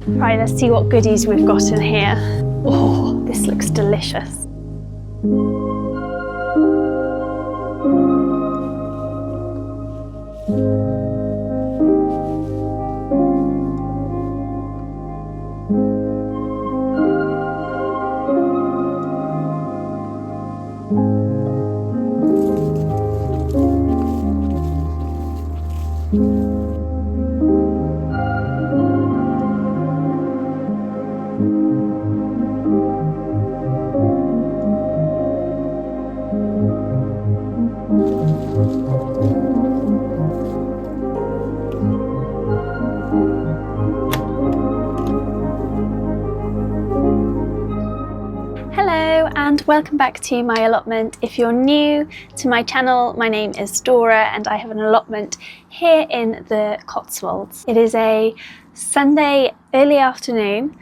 Right, let's see what goodies we've got in here. Oh, this looks delicious. Hello and welcome back to my allotment. If you're new to my channel, my name is Dora and I have an allotment here in the Cotswolds. It is a Sunday early afternoon.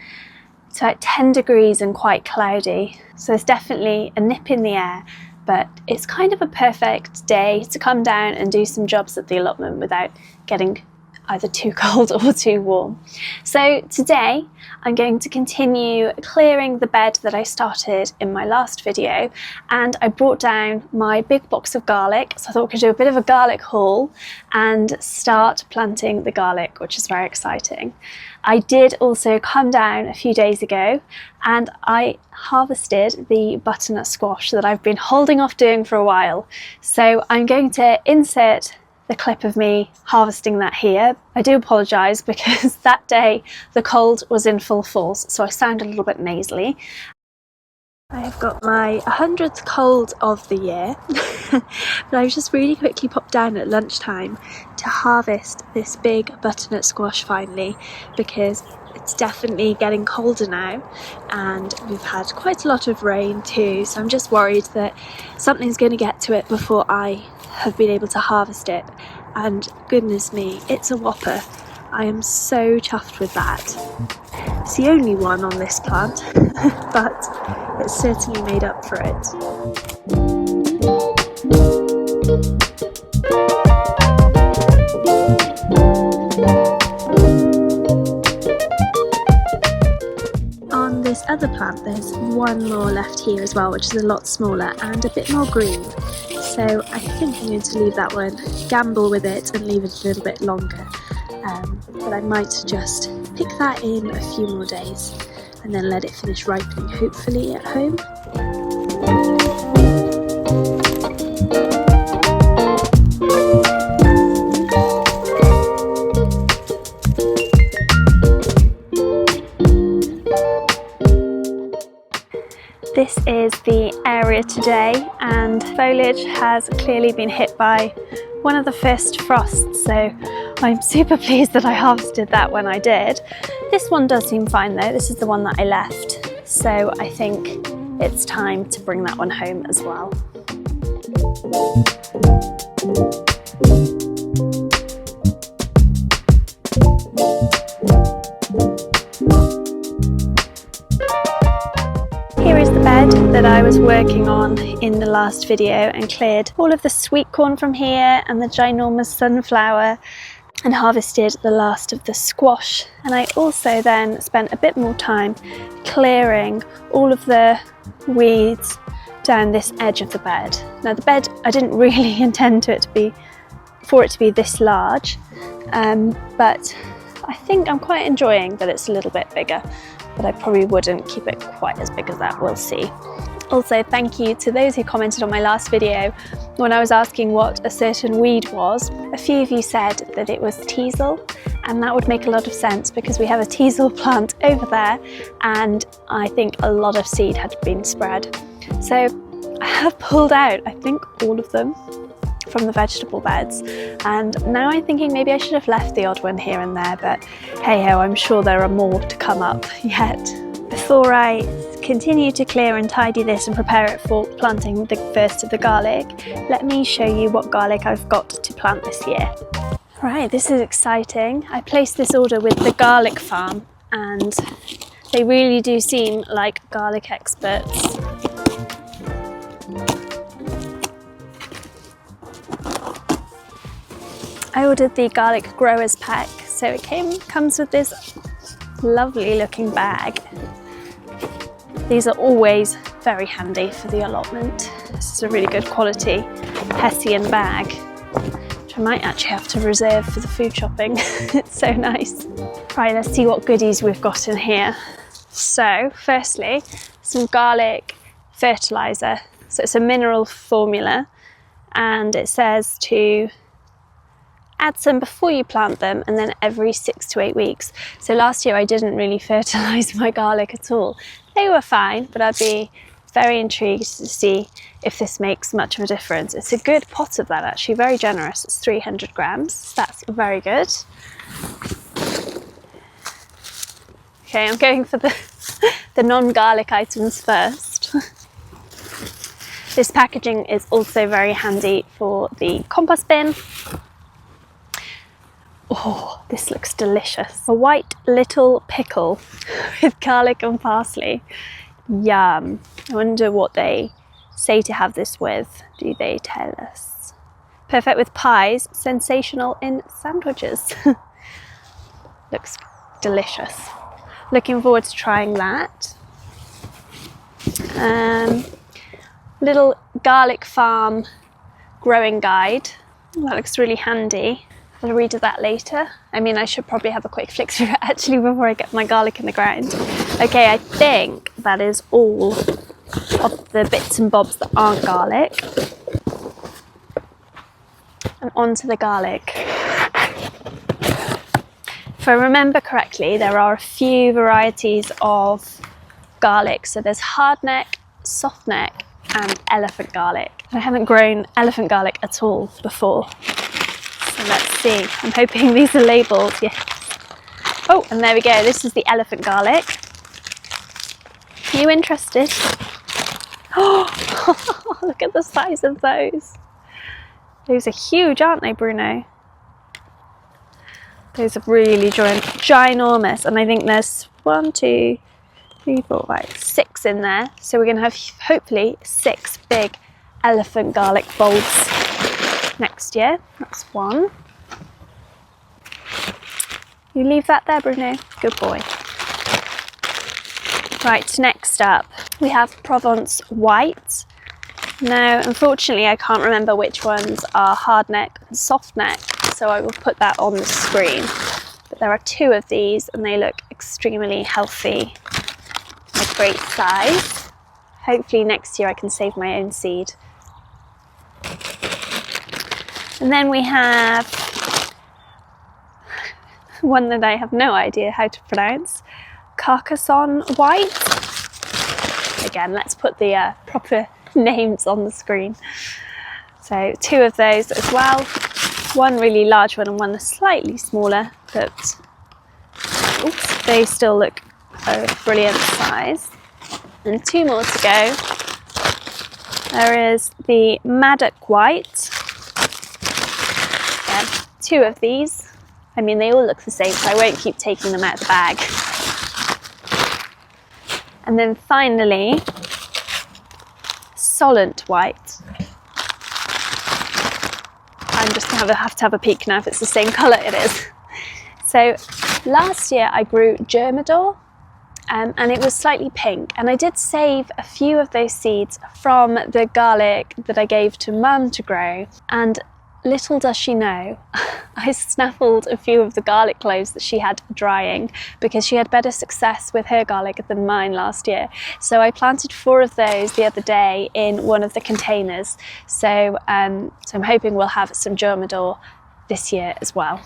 It's about 10 degrees and quite cloudy, so there's definitely a nip in the air, but it's kind of a perfect day to come down and do some jobs at the allotment without getting either too cold or too warm. So today I'm going to continue clearing the bed that I started in my last video, and I brought down my big box of garlic, so I thought we could do a bit of a garlic haul and start planting the garlic, which is very exciting. I did also come down a few days ago and I harvested the butternut squash that I've been holding off doing for a while. So I'm going to insert the clip of me harvesting that here. I do apologise because that day the cold was in full force, so I sound a little bit nasally. I have got my 100th cold of the year, but I've just really quickly popped down at lunchtime to harvest this big butternut squash finally, because it's definitely getting colder now and we've had quite a lot of rain too, so I'm just worried that something's going to get to it before I have been able to harvest it, and goodness me, it's a whopper. I am so chuffed with that. It's the only one on this plant, but it's certainly made up for it. On this other plant there's one more left here as well, which is a lot smaller and a bit more green. So I think I'm going to leave that one, gamble with it and leave it a little bit longer. But I might just pick that in a few more days and then let it finish ripening, hopefully at home. This is the area today, and foliage has clearly been hit by one of the first frosts, so I'm super pleased that I harvested that when I did. This one does seem fine though. This is the one that I left, so I think it's time to bring that one home as well. Here is the bed that I was working on in the last video and cleared all of the sweet corn from here and the ginormous sunflower and harvested the last of the squash. And I also then spent a bit more time clearing all of the weeds down this edge of the bed. Now the bed, I didn't really intend for it to be this large, but I think I'm quite enjoying that it's a little bit bigger. But I probably wouldn't keep it quite as big as that, we'll see. Also, thank you to those who commented on my last video when I was asking what a certain weed was. A few of you said that it was teasel, and that would make a lot of sense because we have a teasel plant over there and I think a lot of seed had been spread. So I have pulled out, I think, all of them from the vegetable beds, and now I'm thinking maybe I should have left the odd one here and there, but hey ho, I'm sure there are more to come up yet. Before I continue to clear and tidy this and prepare it for planting the first of the garlic, let me show you what garlic I've got to plant this year. Right, this is exciting. I placed this order with the Garlic Farm and they really do seem like garlic experts. I ordered the garlic growers pack, so it comes with this lovely looking bag. These are always very handy for the allotment. This is a really good quality Hessian bag, which I might actually have to reserve for the food shopping. It's so nice. Right, let's see what goodies we've got in here. So firstly, some garlic fertilizer. So it's a mineral formula, and it says to add some before you plant them and then every 6 to 8 weeks. So last year I didn't really fertilize my garlic at all. They were fine, but I'd be very intrigued to see if this makes much of a difference. It's a good pot of that actually, very generous. It's 300 grams, that's very good. Okay, I'm going for the non-garlic items first. This packaging is also very handy for the compost bin. Oh, this looks delicious. A white little pickle with garlic and parsley. Yum. I wonder what they say to have this with. Do they tell us? Perfect with pies, sensational in sandwiches. Looks delicious. Looking forward to trying that. Little garlic farm growing guide. That looks really handy. I'll read that later. I mean, I should probably have a quick flick through it actually before I get my garlic in the ground. Okay, I think that is all of the bits and bobs that aren't garlic. And onto the garlic. If I remember correctly, there are a few varieties of garlic. So there's hardneck, softneck, and elephant garlic. I haven't grown elephant garlic at all before. So let's see. I'm hoping these are labelled. Yes. Oh, and there we go. This is the elephant garlic. Are you interested? Oh, look at the size of those. Those are huge, aren't they, Bruno? Those are really ginormous. And I think there's 1, 2, 3, 4, 5, 6 in there. So we're going to have hopefully 6 big elephant garlic bulbs next year. That's 1. You leave that there, Bruno. Good boy. Right, next up we have Provence white. Now, unfortunately, I can't remember which ones are hardneck and softneck, so I will put that on the screen. But there are 2 of these and they look extremely healthy. A great size. Hopefully next year I can save my own seed. And then we have one that I have no idea how to pronounce. Carcassonne white. Again, let's put the proper names on the screen. So 2 of those as well. One really large one and one that's slightly smaller, but oops, they still look a brilliant size. And 2 more to go. There is the Maddock white. Again, 2 of these. I mean, they all look the same, so I won't keep taking them out of the bag. And then finally, Solent white. I'm just going to have to have a peek now if it's the same colour. It is. So last year I grew Germador, and it was slightly pink, and I did save a few of those seeds from the garlic that I gave to Mum to grow, and little does she know, I snaffled a few of the garlic cloves that she had drying because she had better success with her garlic than mine last year. So I planted 4 of those the other day in one of the containers. So I'm hoping we'll have some Germador this year as well.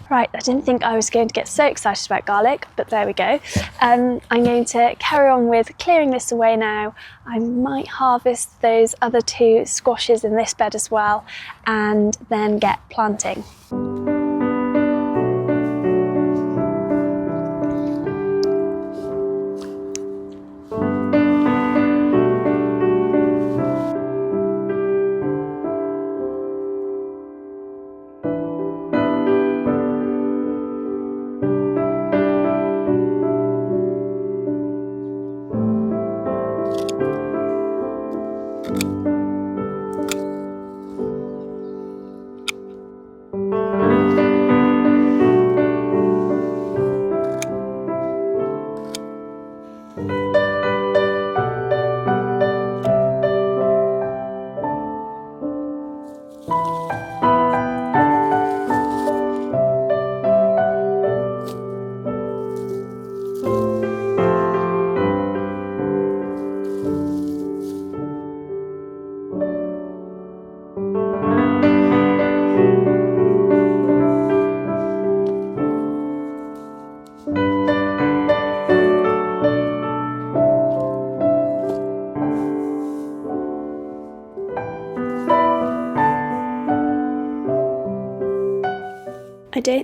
Right, I didn't think I was going to get so excited about garlic, but there we go. I'm going to carry on with clearing this away now. I might harvest those other 2 squashes in this bed as well, and then get planting.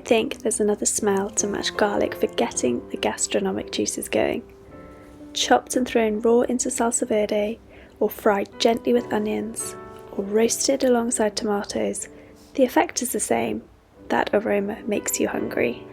might think there's another smell to match garlic for getting the gastronomic juices going. Chopped and thrown raw into salsa verde, or fried gently with onions, or roasted alongside tomatoes, the effect is the same. That aroma makes you hungry.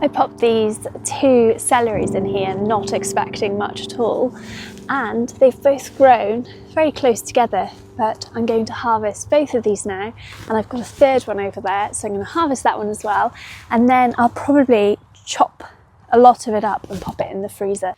I popped these 2 celeries in here, not expecting much at all, and they've both grown very close together, but I'm going to harvest both of these now, and I've got a third one over there, so I'm going to harvest that one as well, and then I'll probably chop a lot of it up and pop it in the freezer.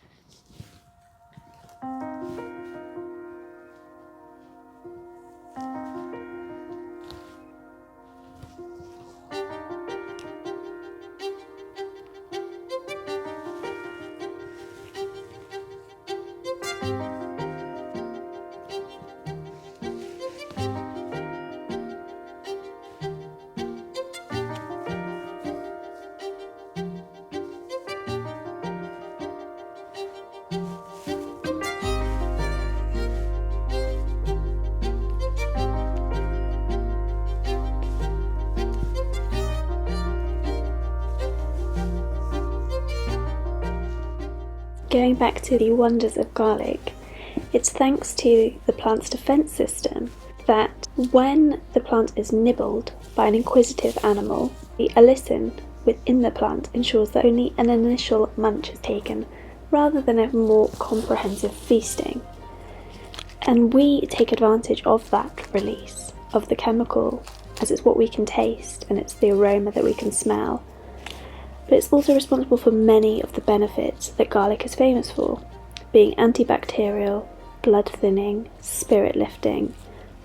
Going back to the wonders of garlic, it's thanks to the plant's defense system that when the plant is nibbled by an inquisitive animal, the allicin within the plant ensures that only an initial munch is taken rather than a more comprehensive feasting. And we take advantage of that release of the chemical, as it's what we can taste and it's the aroma that we can smell. But it's also responsible for many of the benefits that garlic is famous for, being antibacterial, blood thinning, spirit lifting,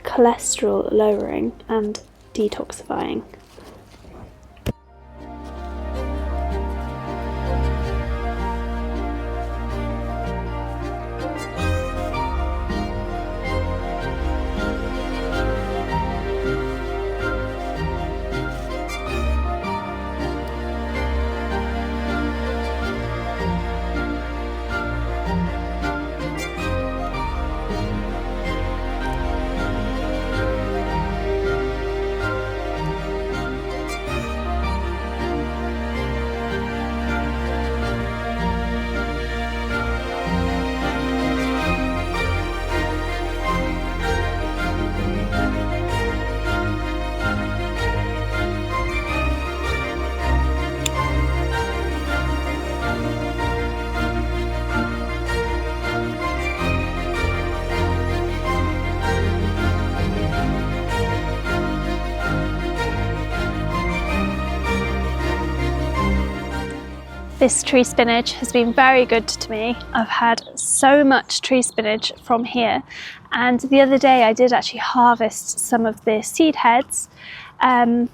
cholesterol lowering, and detoxifying. This tree spinach has been very good to me. I've had so much tree spinach from here, and the other day I did actually harvest some of the seed heads and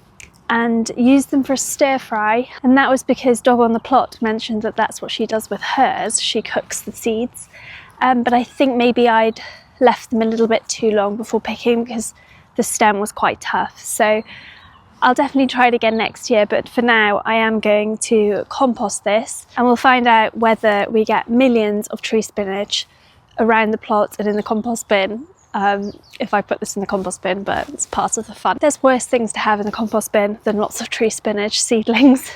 use them for a stir fry, and that was because Dog on the Plot mentioned that that's what she does with hers. She cooks the seeds, but I think maybe I'd left them a little bit too long before picking because the stem was quite tough. So I'll definitely try it again next year, but for now I am going to compost this, and we'll find out whether we get millions of tree spinach around the plot and in the compost bin if I put this in the compost bin, but it's part of the fun. There's worse things to have in the compost bin than lots of tree spinach seedlings.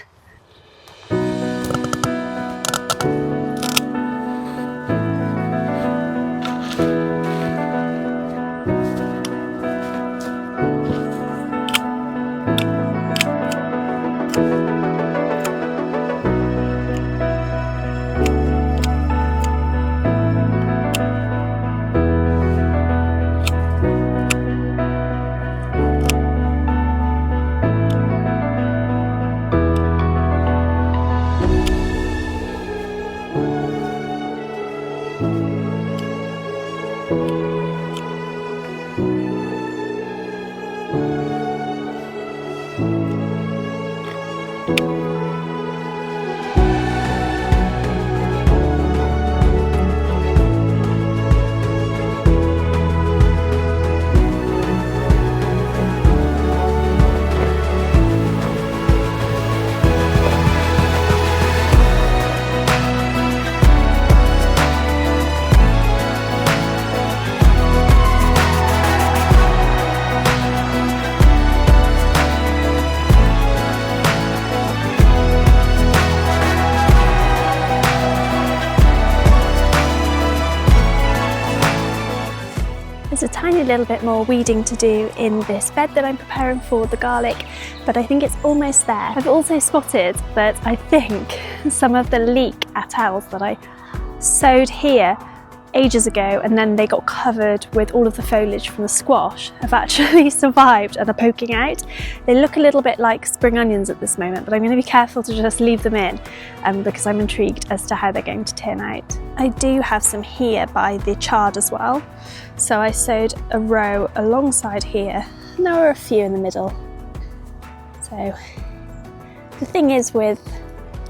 tiny little bit more weeding to do in this bed that I'm preparing for the garlic, but I think it's almost there. I've also spotted that I think some of the leek attals that I sowed here ages ago and then they got covered with all of the foliage from the squash have actually survived and are poking out. They look a little bit like spring onions at this moment, but I'm going to be careful to just leave them in because I'm intrigued as to how they're going to turn out. I do have some here by the chard as well, so I sowed a row alongside here and there were a few in the middle. So the thing is with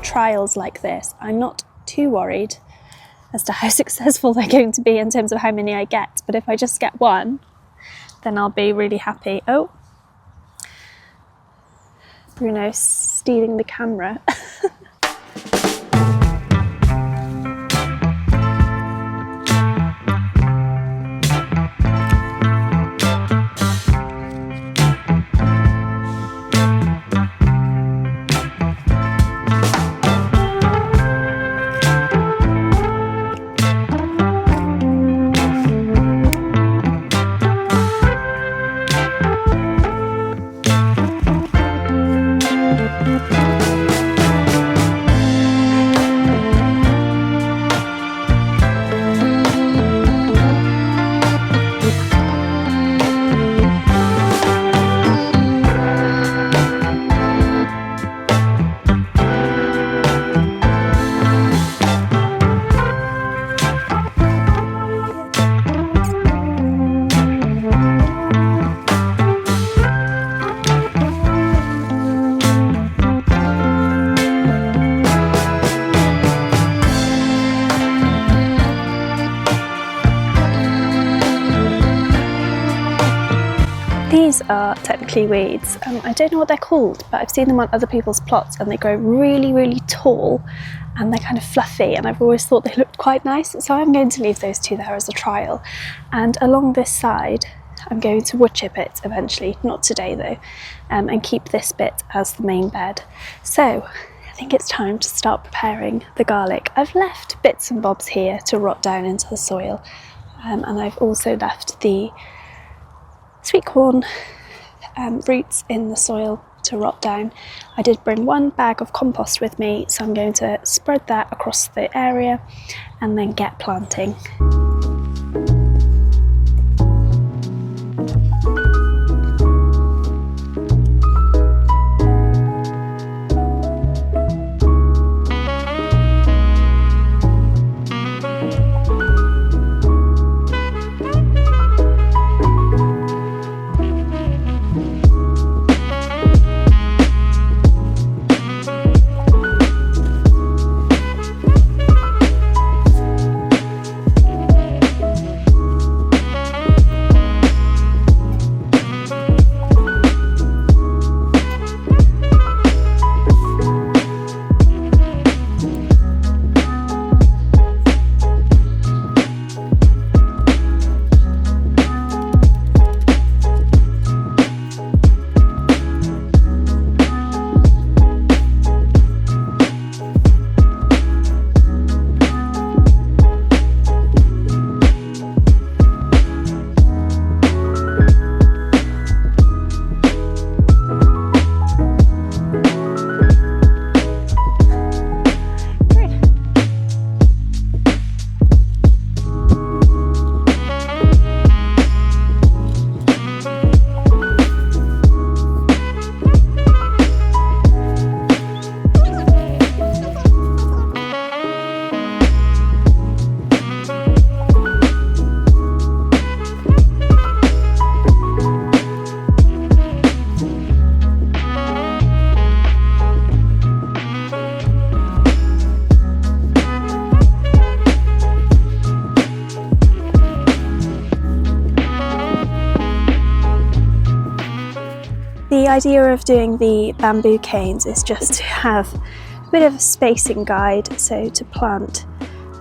trials like this, I'm not too worried as to how successful they're going to be in terms of how many I get, but if I just get one, then I'll be really happy. Oh, Bruno's stealing the camera. These are technically weeds. I don't know what they're called, but I've seen them on other people's plots and they grow really, really tall and they're kind of fluffy, and I've always thought they looked quite nice, so I'm going to leave those two there as a trial. And along this side I'm going to wood chip it eventually, not today though, and keep this bit as the main bed. So I think it's time to start preparing the garlic. I've left bits and bobs here to rot down into the soil, and I've also left the sweet corn roots in the soil to rot down. I did bring one bag of compost with me, so I'm going to spread that across the area and then get planting. The idea of doing the bamboo canes is just to have a bit of a spacing guide, so to plant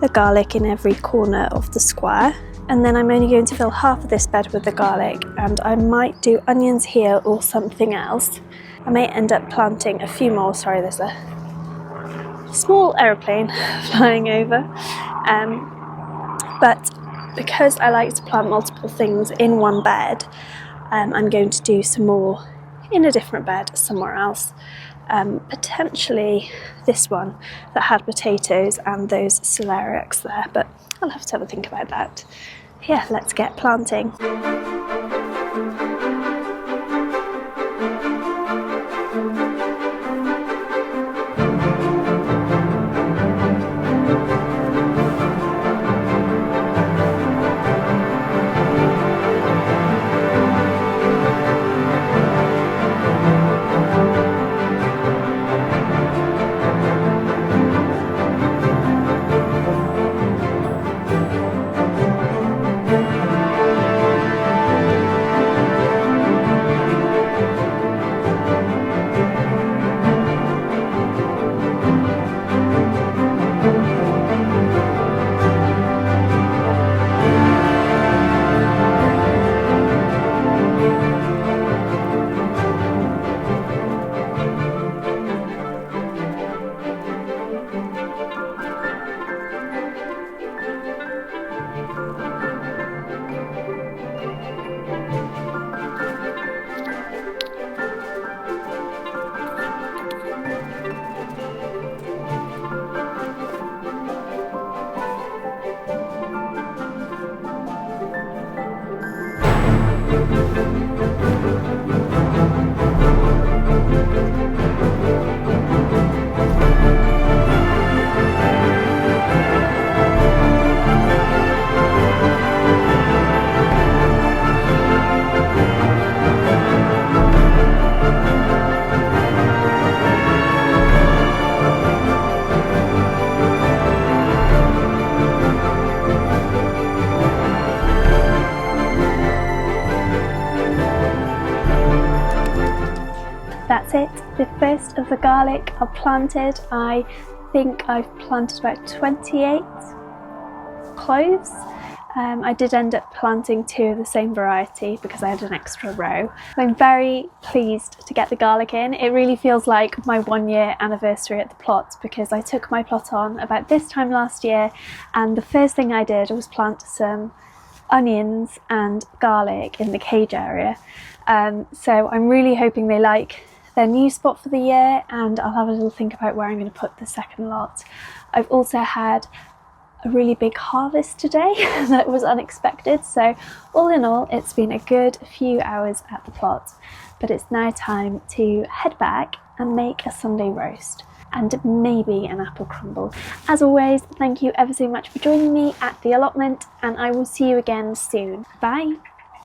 the garlic in every corner of the square. And then I'm only going to fill half of this bed with the garlic, and I might do onions here or something else. I may end up planting a few more. Sorry, there's a small aeroplane flying over. But because I like to plant multiple things in one bed, I'm going to do some more in a different bed somewhere else. Potentially this one that had potatoes and those celeriacs there, but I'll have to have a think about that. Yeah, let's get planting. That's it, the first of the garlic are planted. I think I've planted about 28 cloves. I did end up planting 2 of the same variety because I had an extra row. I'm very pleased to get the garlic in. It really feels like my 1-year anniversary at the plot because I took my plot on about this time last year, and the first thing I did was plant some onions and garlic in the cage area. So I'm really hoping they like their new spot for the year, and I'll have a little think about where I'm going to put the second lot. I've also had a really big harvest today that was unexpected, so all in all it's been a good few hours at the plot, but it's now time to head back and make a Sunday roast and maybe an apple crumble. As always, thank you ever so much for joining me at the allotment, and I will see you again soon. Bye!